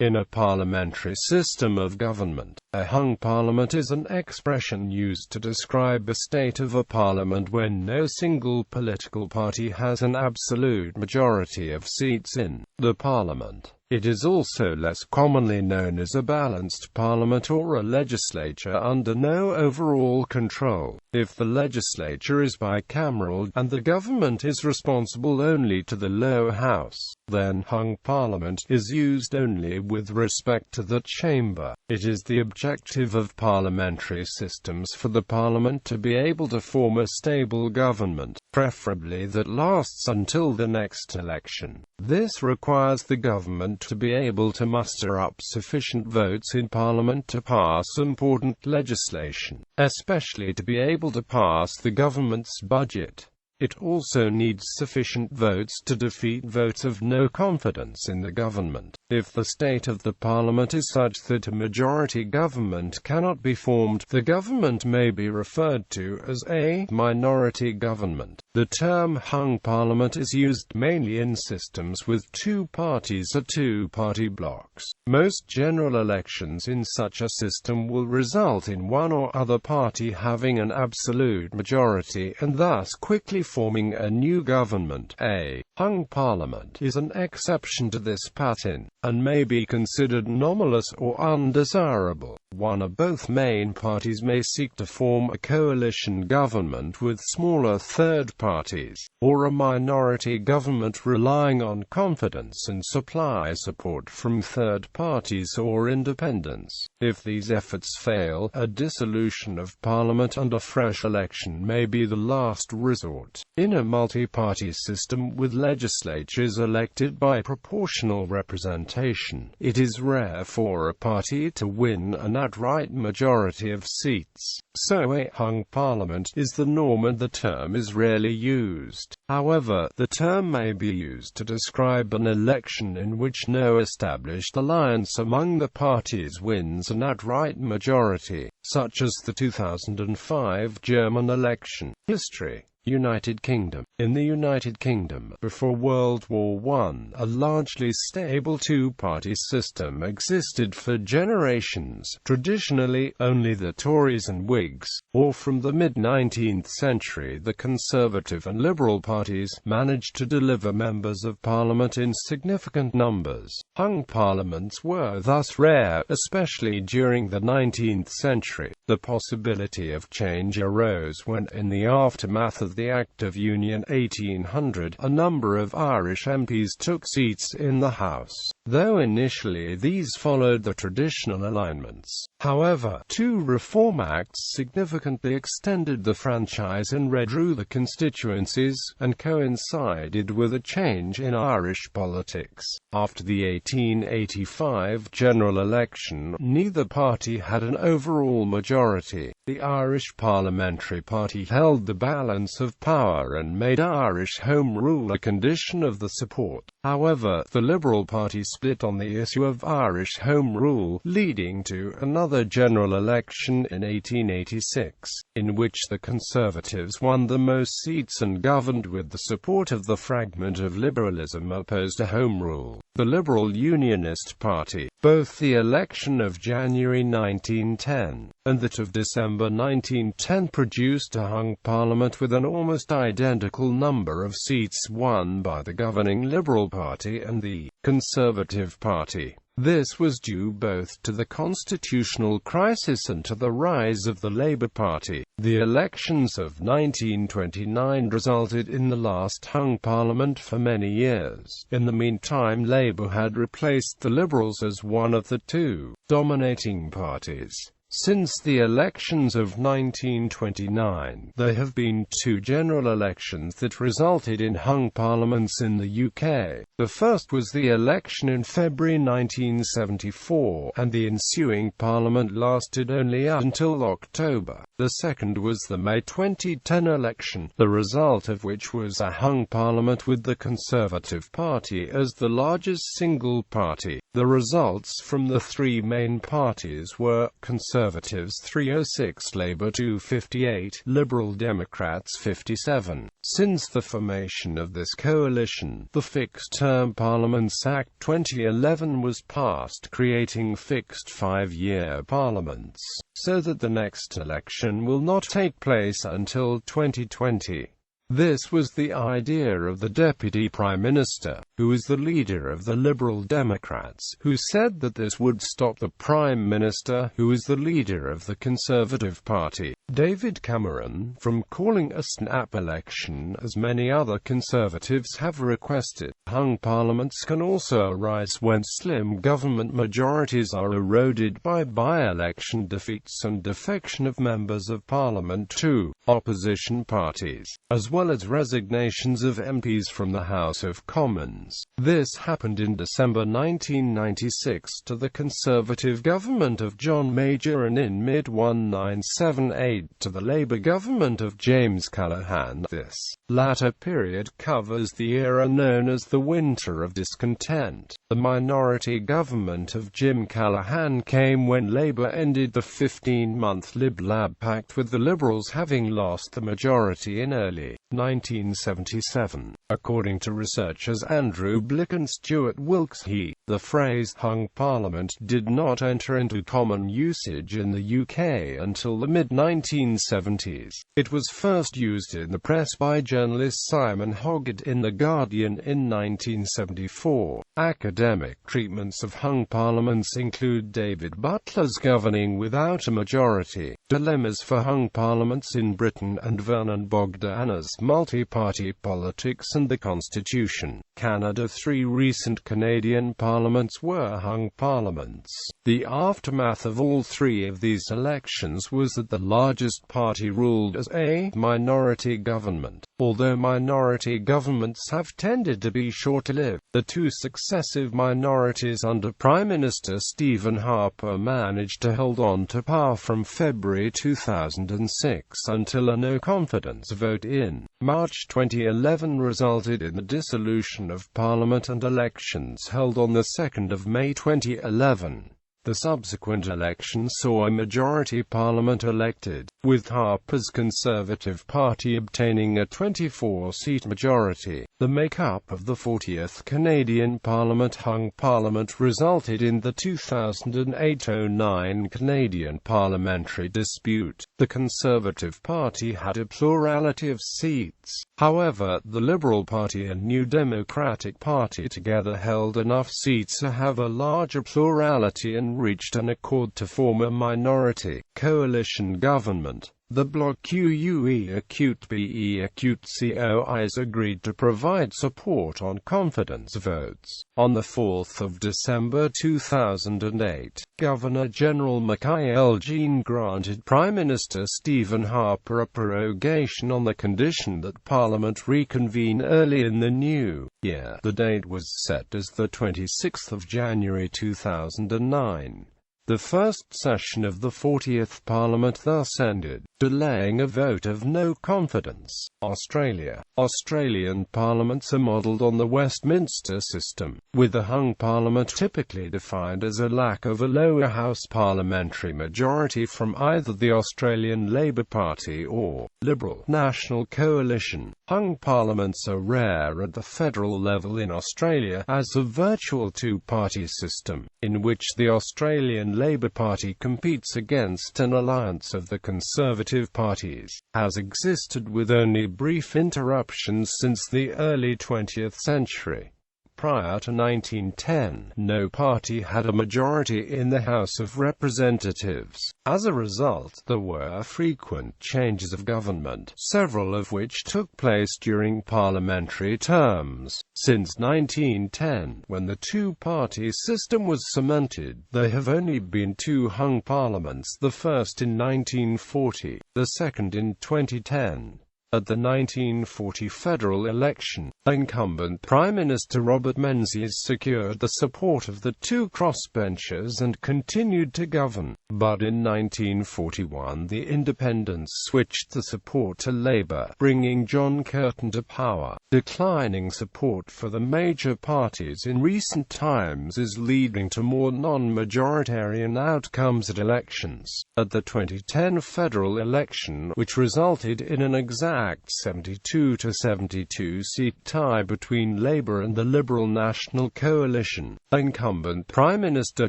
In a parliamentary system of government, a hung parliament is an expression used to describe a state of a parliament when no single political party has an absolute majority of seats in the parliament. It is also less commonly known as a balanced parliament or a legislature under no overall control. If the legislature is bicameral, and the government is responsible only to the lower house, then hung parliament is used only with respect to the chamber. It is the objective of parliamentary systems for the parliament to be able to form a stable government, preferably that lasts until the next election. This requires the government to be able to muster up sufficient votes in Parliament to pass important legislation, especially to be able to pass the government's budget. It also needs sufficient votes to defeat votes of no confidence in the government. If the state of the parliament is such that a majority government cannot be formed, the government may be referred to as a minority government. The term hung parliament is used mainly in systems with two parties or two-party blocks. Most general elections in such a system will result in one or other party having an absolute majority and thus quickly forming a new government. A hung parliament is an exception to this pattern, and may be considered anomalous or undesirable. One or both main parties may seek to form a coalition government with smaller third parties, or a minority government relying on confidence and supply support from third parties or independents. If these efforts fail, a dissolution of parliament and a fresh election may be the last resort. In a multi-party system with legislatures elected by proportional representation, it is rare for a party to win an outright majority of seats. So a hung parliament is the norm and the term is rarely used. However, the term may be used to describe an election in which no established alliance among the parties wins an outright majority, such as the 2005 German election. History. United Kingdom. In the United Kingdom, before World War I, a largely stable two-party system existed for generations. Traditionally, only the Tories and Whigs, or from the mid-19th century the Conservative and Liberal parties, managed to deliver members of Parliament in significant numbers. Hung parliaments were thus rare, especially during the 19th century. The possibility of change arose when, in the aftermath of the Act of Union 1800, a number of Irish MPs took seats in the House. Though initially these followed the traditional alignments, however, two Reform Acts significantly extended the franchise and redrew the constituencies, and coincided with a change in Irish politics. After the 1885 general election, neither party had an overall majority. The Irish Parliamentary Party held the balance of power and made Irish Home Rule a condition of the support. However, the Liberal Party split on the issue of Irish Home Rule, leading to another general election in 1886, in which the Conservatives won the most seats and governed with the support of the fragment of liberalism opposed to Home Rule, the Liberal Unionist Party. Both the election of January 1910 and that of December 1910 produced a hung parliament with an almost identical number of seats won by the governing Liberal Party and the Conservative Party. This was due both to the constitutional crisis and to the rise of the Labour Party. The elections of 1929 resulted in the last hung parliament for many years. In the meantime, Labour had replaced the Liberals as one of the two dominating parties. Since the elections of 1929, there have been two general elections that resulted in hung parliaments in the UK. The first was the election in February 1974, and the ensuing parliament lasted only until October. The second was the May 2010 election, the result of which was a hung parliament with the Conservative Party as the largest single party. The results from the three main parties were Conservative Conservatives 306, Labour 258, Liberal Democrats 57. Since the formation of this coalition, the Fixed-Term Parliaments Act 2011 was passed, creating fixed 5-year parliaments, so that the next election will not take place until 2020. This was the idea of the Deputy Prime Minister, who is the leader of the Liberal Democrats, who said that this would stop the Prime Minister, who is the leader of the Conservative Party, David Cameron, from calling a snap election, as many other Conservatives have requested. Hung parliaments can also arise when slim government majorities are eroded by by-election defeats and defection of members of Parliament to opposition parties, as well as resignations of MPs from the House of Commons. This happened in December 1996 to the Conservative government of John Major and in mid-1978 to the Labour government of James Callaghan. This latter period covers the era known as the Winter of Discontent. The minority government of Jim Callaghan came when Labour ended the 15-month Lib-Lab pact, with the Liberals having lost the majority in early 1977. According to researchers Andrew Blick and Stuart Wilkes, the phrase hung parliament did not enter into common usage in the UK until the mid-1970s. It was first used in the press by journalist Simon Hoggett in The Guardian in 1974. Academic treatments of hung parliaments include David Butler's Governing Without a Majority, Dilemmas for Hung Parliaments in Britain, and Vernon Bogdana's Multi-Party Politics and the Constitution. Canada. 3 recent Canadian parliaments were hung parliaments. The aftermath of all 3 of these elections was that the largest party ruled as a minority government. Although minority governments have tended to be short-lived, the 2 successive minorities under Prime Minister Stephen Harper managed to hold on to power from February 2006 until a no-confidence vote in March 2011 resulted in the dissolution of Parliament and elections held on the 2nd of May 2011. The subsequent election saw a majority parliament elected, with Harper's Conservative Party obtaining a 24-seat majority. The make-up of the 40th Canadian Parliament hung parliament resulted in the 2008-09 Canadian parliamentary dispute. The Conservative Party had a plurality of seats. However, the Liberal Party and New Democratic Party together held enough seats to have a larger plurality and reached an accord to form a minority coalition government. The bloc QUE acute BE acute COIs agreed to provide support on confidence votes. On the 4th of December 2008, Governor-General Michael Jean granted Prime Minister Stephen Harper a prorogation on the condition that Parliament reconvene early in the new year. The date was set as the 26th of January 2009. The first session of the 40th Parliament thus ended, delaying a vote of no confidence. Australia. Australian parliaments are modelled on the Westminster system, with the hung parliament typically defined as a lack of a lower house parliamentary majority from either the Australian Labor Party or Liberal National Coalition. Hung parliaments are rare at the federal level in Australia, as a virtual two-party system, in which the Australian Labor Party competes against an alliance of the Conservative parties, has existed with only brief interruptions since the early 20th century. Prior to 1910, no party had a majority in the House of Representatives. As a result, there were frequent changes of government, several of which took place during parliamentary terms. Since 1910, when the two-party system was cemented, there have only been 2 hung parliaments, the first in 1940, the second in 2010. At the 1940 federal election, incumbent Prime Minister Robert Menzies secured the support of the two crossbenchers and continued to govern. But in 1941 the independents switched the support to Labour, bringing John Curtin to power. Declining support for the major parties in recent times is leading to more non-majoritarian outcomes at elections. At the 2010 federal election, which resulted in an exact 72-72 seat tie between Labour and the Liberal National Coalition, incumbent Prime Minister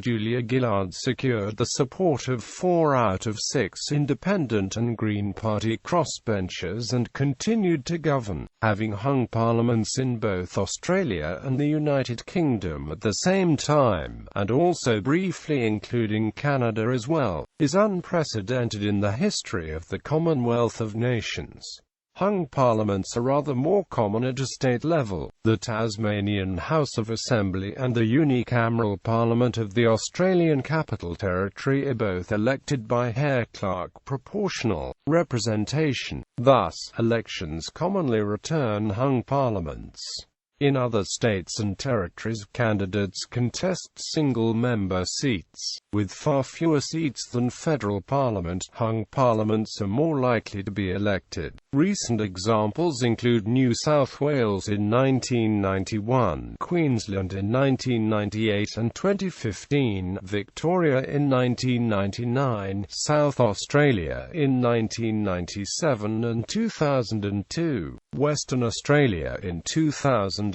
Julia Gillard secured the support of 4 out of 6 Independent and Green Party crossbenchers and continued to govern, having hung parliaments in both Australia and the United Kingdom at the same time, and also briefly including Canada as well, is unprecedented in the history of the Commonwealth of Nations. Hung parliaments are rather more common at a state level. The Tasmanian House of Assembly and the unicameral Parliament of the Australian Capital Territory are both elected by Hare-Clark proportional representation. Thus, elections commonly return hung parliaments. In other states and territories, candidates contest single-member seats. With far fewer seats than federal parliament, hung parliaments are more likely to be elected. Recent examples include New South Wales in 1991, Queensland in 1998 and 2015, Victoria in 1999, South Australia in 1997 and 2002, Western Australia in 2008,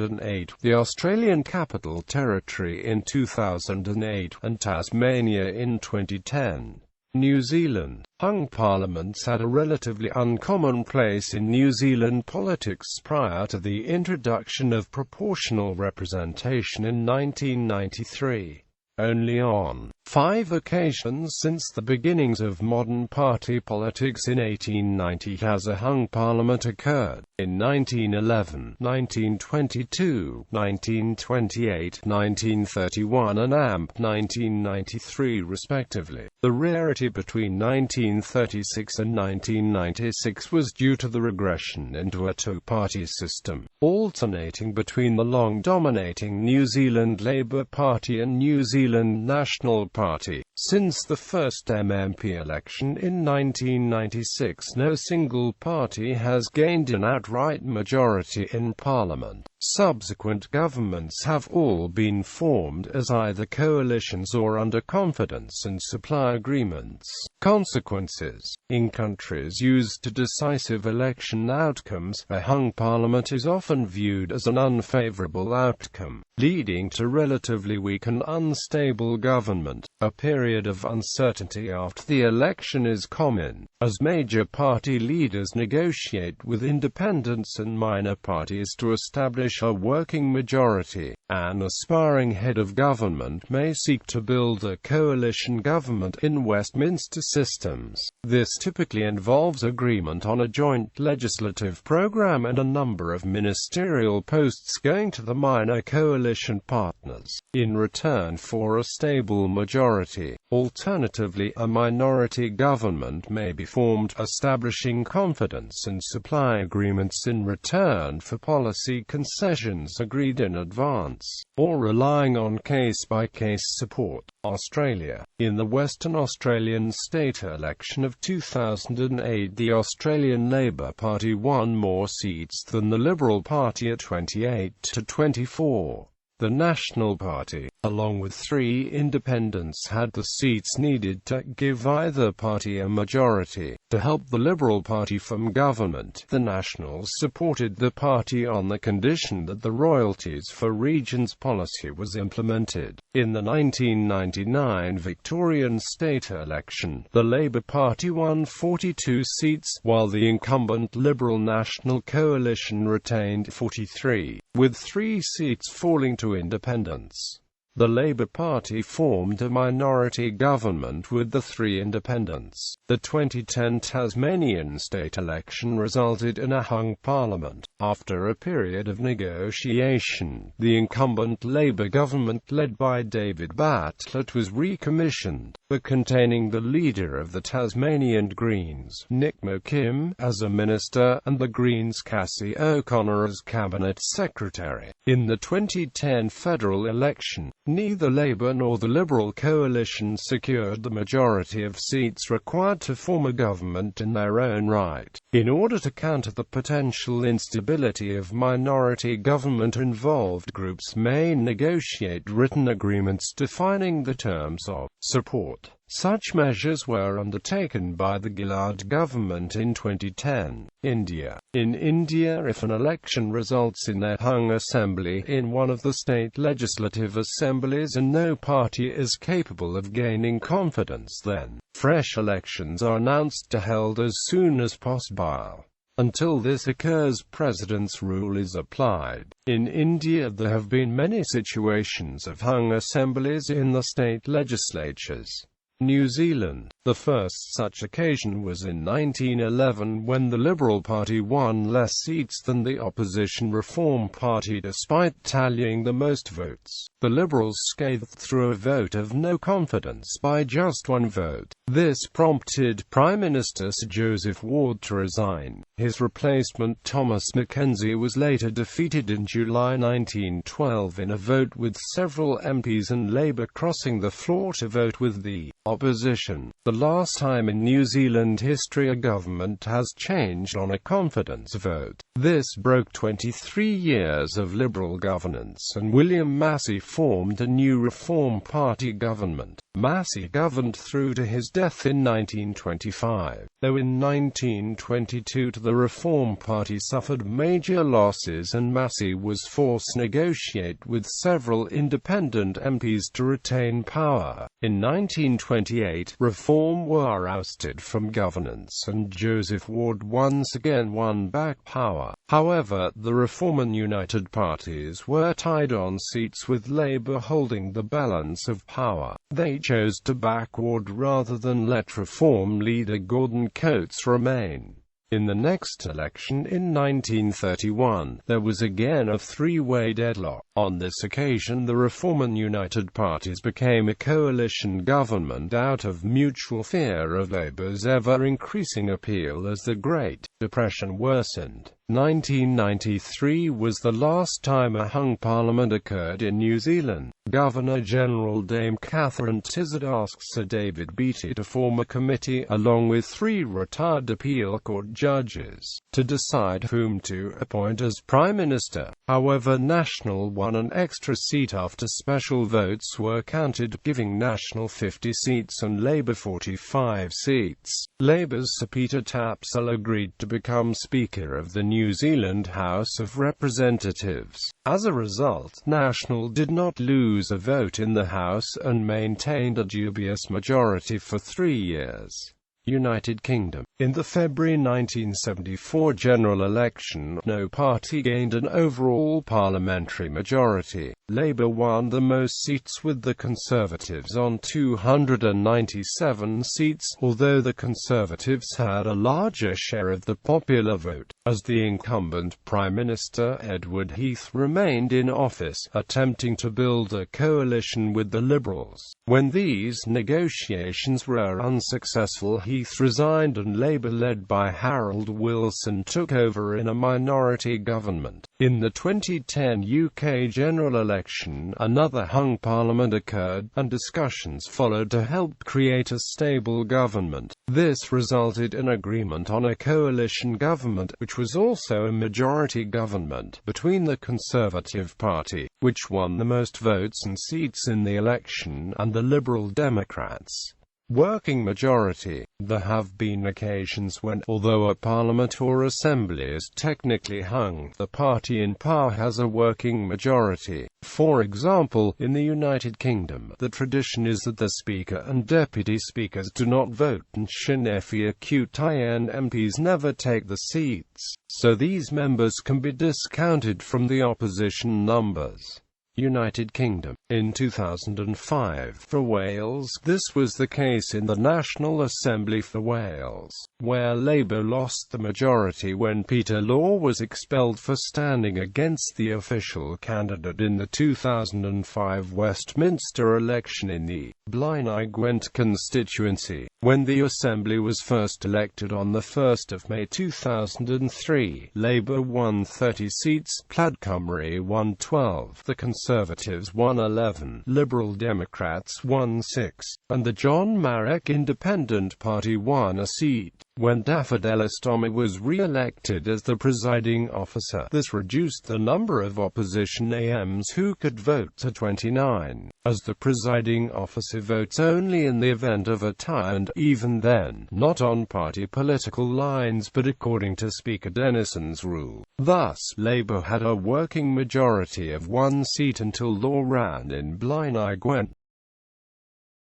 the Australian Capital Territory in 2008, and Tasmania in 2010. New Zealand. Hung parliaments had a relatively uncommon place in New Zealand politics prior to the introduction of proportional representation in 1993. Only on 5 occasions since the beginnings of modern party politics in 1890 has a hung parliament occurred, in 1911, 1922, 1928, 1931 and AMP 1993 respectively. The rarity between 1936 and 1996 was due to the regression into a two-party system, alternating between the long-dominating New Zealand Labour Party and New Zealand National Party. Since the first MMP election in 1996, no single party has gained an outright majority in Parliament. Subsequent governments have all been formed as either coalitions or under confidence and supply agreements. Consequences. In countries used to decisive election outcomes, a hung parliament is often viewed as an unfavourable outcome, leading to relatively weak and unstable government. A period of uncertainty after the election is common, as major party leaders negotiate with independents and minor parties to establish a working majority. An aspiring head of government may seek to build a coalition government in Westminster systems. This typically involves agreement on a joint legislative program and a number of ministerial posts going to the minor coalition partners, in return for a stable majority. Alternatively, a minority government may be formed, establishing confidence and supply agreements in return for policy concessions agreed in advance, or relying on case-by-case support. Australia. In the Western Australian state election of 2008, the Australian Labor Party won more seats than the Liberal Party at 28 to 24. The National Party, along with 3 independents, had the seats needed to give either party a majority. To help the Liberal Party form government, the Nationals supported the party on the condition that the royalties for regions policy was implemented. In the 1999 Victorian state election, the Labour Party won 42 seats, while the incumbent Liberal National Coalition retained 43, with 3 seats falling to independents. The Labour Party formed a minority government with the three independents. The 2010 Tasmanian state election resulted in a hung parliament. After a period of negotiation, the incumbent Labour government led by David Bartlett was recommissioned, but containing the leader of the Tasmanian Greens, Nick McKim, as a minister, and the Greens' Cassie O'Connor as cabinet secretary. In the 2010 federal election, neither Labour nor the Liberal coalition secured the majority of seats required to form a government in their own right. In order to counter the potential instability of minority government, involved groups may negotiate written agreements defining the terms of support. Such measures were undertaken by the Gillard government in 2010. India. In India, if an election results in a hung assembly in one of the state legislative assemblies and no party is capable of gaining confidence, then fresh elections are announced to be held as soon as possible. Until this occurs, President's rule is applied. In India, there have been many situations of hung assemblies in the state legislatures. New Zealand. The first such occasion was in 1911 when the Liberal Party won less seats than the opposition Reform Party despite tallying the most votes. The Liberals scathed through a vote of no confidence by just one vote. This prompted Prime Minister Sir Joseph Ward to resign. His replacement Thomas Mackenzie was later defeated in July 1912 in a vote with several MPs and Labour crossing the floor to vote with the opposition. The last time in New Zealand history a government has changed on a confidence vote. This broke 23 years of Liberal governance, and William Massey formed a new Reform Party government. Massey governed through to his death in 1925, though in 1922 the Reform Party suffered major losses and Massey was forced to negotiate with several independent MPs to retain power. In 1928, Reform were ousted from governance and Joseph Ward once again won back power. However, the Reform and United parties were tied on seats with Labour holding the balance of power. They chose to back Ward rather than let Reform leader Gordon Coates remain. In the next election in 1931, there was again a three-way deadlock. On this occasion, the Reform and United parties became a coalition government out of mutual fear of Labour's ever-increasing appeal as the Great Depression worsened. 1993 was the last time a hung parliament occurred in New Zealand. Governor-General Dame Catherine Tizard asked Sir David Beattie to form a committee, along with 3 retired appeal court judges, to decide whom to appoint as Prime Minister. However, National won an extra seat after special votes were counted, giving National 50 seats and Labour 45 seats. Labour's Sir Peter Tapsell agreed to become Speaker of the New Zealand House of Representatives. As a result, National did not lose a vote in the House and maintained a dubious majority for 3 years. United Kingdom. In the February 1974 general election, no party gained an overall parliamentary majority. Labour won the most seats with the Conservatives on 297 seats, although the Conservatives had a larger share of the popular vote, as the incumbent Prime Minister Edward Heath remained in office, attempting to build a coalition with the Liberals. When these negotiations were unsuccessful, Heath resigned and Labour, led by Harold Wilson, took over in a minority government. In the 2010 UK general election, another hung parliament occurred, and discussions followed to help create a stable government. This resulted in agreement on a coalition government, which was also a majority government, between the Conservative Party, which won the most votes and seats in the election, and the Liberal Democrats. Working majority. There have been occasions when, although a parliament or assembly is technically hung, the party in power has a working majority. For example, in the United Kingdom, the tradition is that the Speaker and Deputy Speakers do not vote, and Sinn Féin MPs never take the seats, so these members can be discounted from the opposition numbers. United Kingdom. In 2005, for Wales, this was the case in the National Assembly for Wales, where Labour lost the majority when Peter Law was expelled for standing against the official candidate in the 2005 Westminster election in the Blaenau Gwent constituency. When the Assembly was first elected on 1 May 2003, Labour won 30 seats, Plaid Cymru won 12, the Conservatives won 11, Liberal Democrats won 6, and the John Marek Independent Party won a seat. When Daffodil Estoma was re-elected as the presiding officer, this reduced the number of opposition AMs who could vote to 29, as the presiding officer votes only in the event of a tie, and even then, not on party political lines but according to Speaker Denison's rule. Thus, Labour had a working majority of 1 seat until Law ran in Blaenau Gwent.